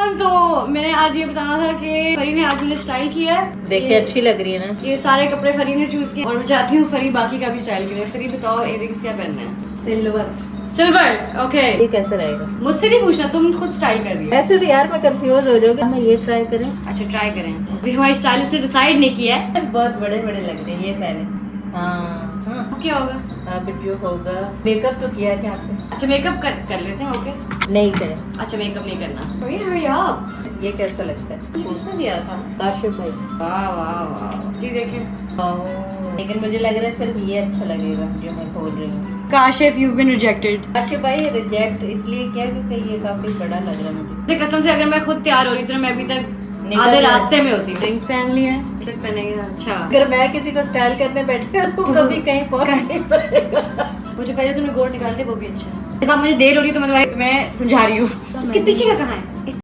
Everyone, तो मैंने आज ये बताना था कि फरी ने आज मुझे स्टाइल किया है। देख के अच्छी लग रही है ना। ये सारे कपड़े फरी ने चूज किए और मैं चाहती हूँ फरी बाकी का भी स्टाइल करे। फरी बताओ इयररिंग्स क्या पहनना है? सिल्वर। ओके, ये कैसे रहेगा? मुझसे नहीं पूछना, तुम खुद स्टाइल कर रही हो। ऐसे तो यार मैं कंफ्यूज हो जाऊंगी। मैं ये ट्राई करें? अच्छा ट्राई करें। अभी हमारी स्टाइलिस्ट ने डिसाइड नहीं किया है। बहुत बड़े बड़े लग रहे हैं ये पहले। हाँ क्या होगा? अब जो होगा, मेकअप तो किया है यहाँ पे। अच्छा मेकअप कर लेते हैं। ओके नहीं करें। अच्छा मेकअप नहीं करना। हरी आप ये कैसा लगता है? किसने दिया था? काशिफ भाई। वाह वाह वाह जी, देखिए। लेकिन मुझे लग रहा है सिर्फ ये अच्छा लगेगा जो मैं खोल रही हूँ। Kashif you been rejected. Kashif भाई रिजेक्ट इसलिए किया क्योंकि ये काफी बड़ा लग रहा है मुझे। कसम से अगर मैं खुद तैयार हो रही तो मैं अभी तक आधे रास्ते में होती। रिंग्स पहन ली है, सेट पहनेंगे। अच्छा अगर मैं किसी को स्टाइल करने बैठी तो कभी कहीं पहुंच नहीं पाएगा। मुझे पहले तुमने गोल्ड निकाल दे, वो भी अच्छा है। देखो मुझे देर हो रही है तो मैं तुम्हें समझा रही हूँ। इसके पीछे का कहाँ है?